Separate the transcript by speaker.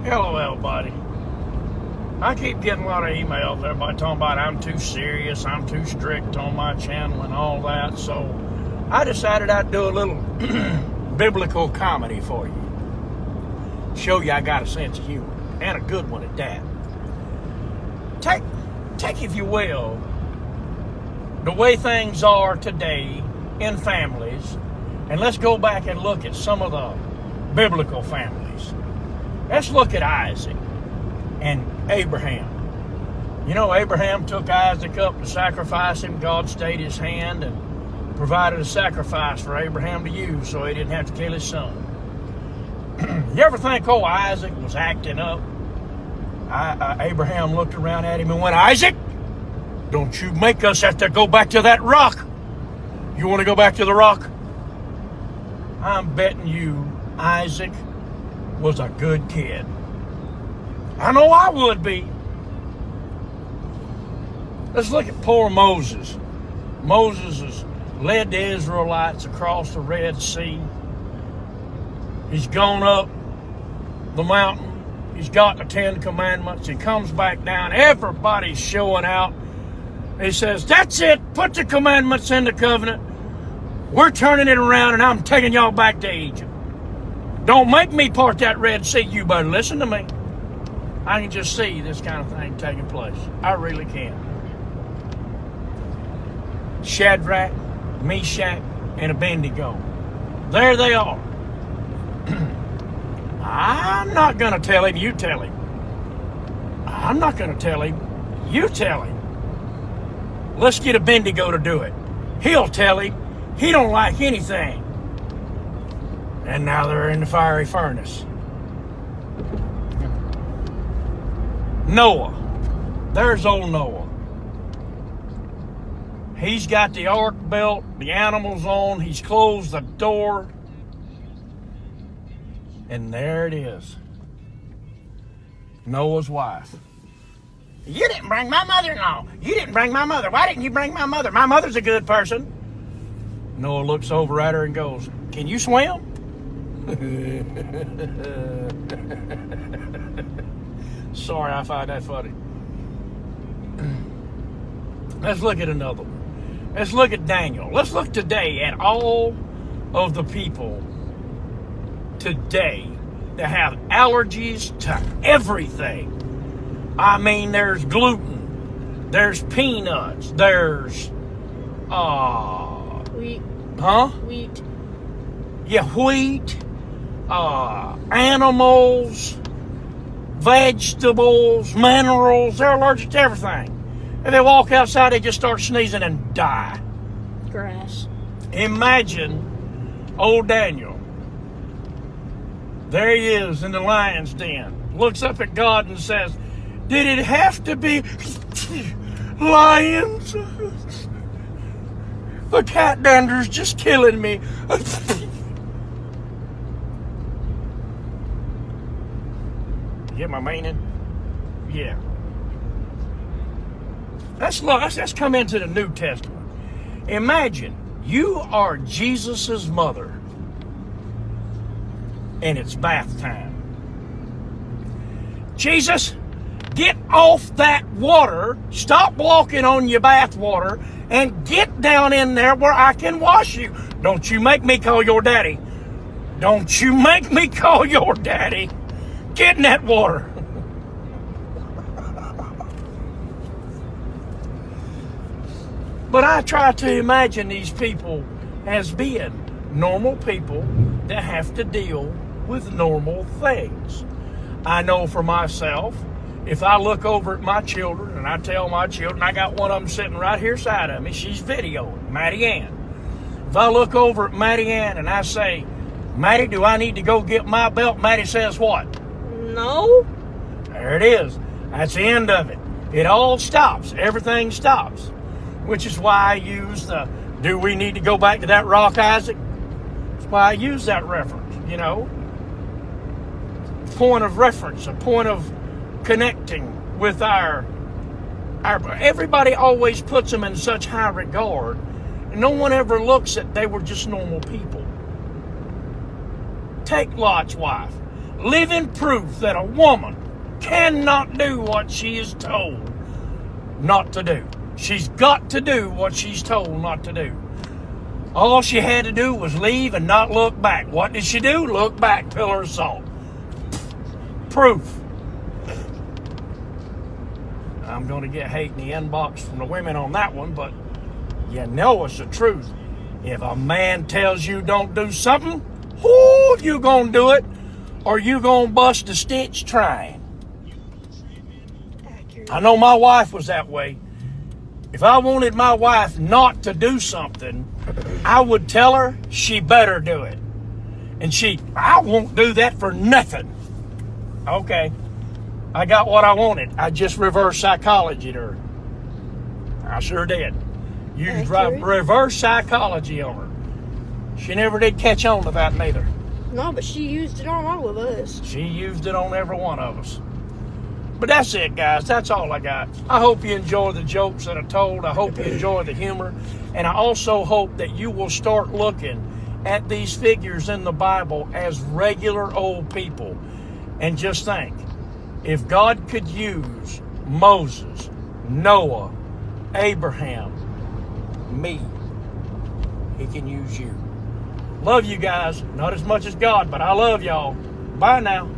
Speaker 1: Hello, everybody. I keep getting a lot of emails. Everybody talking about I'm too serious, I'm too strict on my channel and all that. So I decided I'd do a little biblical comedy for you. Show you I got a sense of humor, and a good one at that. Take, if you will, the way things are today in families, and let's go back and look at some of the biblical families. Let's look at Isaac and Abraham. You know, Abraham took Isaac up to sacrifice him. God stayed his hand and provided a sacrifice for Abraham to use so he didn't have to kill his son. You ever think, Isaac was acting up? Abraham looked around at him and went, Isaac, don't you make us have to go back to that rock. You want to go back to the rock? I'm betting you Isaac was a good kid. I know I would be. Let's look at poor Moses. Moses has led the Israelites across the Red Sea. He's gone up the mountain. He's got the 10 Commandments. He comes back down. Everybody's showing out. He says, that's it. Put the commandments in the covenant. We're turning it around and I'm taking y'all back to Egypt. Don't make me part that Red Sea. You better listen to me. I can just see this kind of thing taking place. I really can. Shadrach, Meshach, and Abednego. There they are. I'm not going to tell him, you tell him. I'm not going to tell him, you tell him. Let's get Abednego to do it. He'll tell him he don't like anything. And now they're in the fiery furnace. Noah. There's old Noah. He's got the ark built, the animals on, he's closed the door. And there it is. Noah's wife. You didn't bring my mother-in-law. You didn't bring my mother. Why didn't you bring my mother? My mother's a good person. Noah looks over at her and goes, can you swim? Sorry, I find that funny. Let's look at another one. Let's look at Daniel. Let's look today at all of the people today that have allergies to everything. I mean, there's gluten, there's peanuts, there's
Speaker 2: wheat.
Speaker 1: Huh?
Speaker 2: Wheat.
Speaker 1: Yeah, wheat, animals, vegetables, minerals. They're allergic to everything. If they walk outside, they just start sneezing and die.
Speaker 2: Grass.
Speaker 1: Imagine old Daniel. There he is in the lion's den. Looks up at God and says, did it have to be lions? The cat dander's just killing me. Get my meaning? Yeah. Let's come into the New Testament. Imagine you are Jesus's mother, and it's bath time. Jesus, get off that water. Stop walking on your bath water and get down in there where I can wash you. Don't you make me call your daddy. Don't you make me call your daddy. Get in that water. But I try to imagine these people as being normal people that have to deal with normal things. I know for myself, if I look over at my children and I tell my children, I got one of them sitting right here side of me, she's videoing, Maddie Ann. If I look over at Maddie Ann and I say, Maddie, do I need to go get my belt? Maddie says what?
Speaker 2: No.
Speaker 1: There it is. That's the end of it. It all stops. Everything stops. Which is why I use the, do we need to go back to that rock, Isaac? That's why I use that reference, you know. Point of reference, a point of connecting with our everybody always puts them in such high regard. And no one ever looks at they were just normal people. Take Lot's wife. living proof that a woman cannot do what she is told not to do. She's got to do what she's told not to do. All she had to do was leave and not look back. What did she do? Look back, pillar of salt. Proof. I'm going to get hate in the inbox from the women on that one, but you know it's the truth. If a man tells you don't do something, whoo, you going to do it, or you going to bust a stitch trying.
Speaker 2: Accurate.
Speaker 1: I know my wife was that way. If I wanted my wife not to do something, I would tell her she better do it. And I won't do that for nothing. Okay, I got what I wanted. I just reverse psychology her. I sure did. Used reverse psychology on her. She never did catch on to that neither.
Speaker 2: No, but she used it on all of us.
Speaker 1: She used it on every one of us. But that's it, guys. That's all I got. I hope you enjoy the jokes that I told. I hope you enjoy the humor. And I also hope that you will start looking at these figures in the Bible as regular old people. And just think, if God could use Moses, Noah, Abraham, me, he can use you. Love you guys. Not as much as God, but I love y'all. Bye now.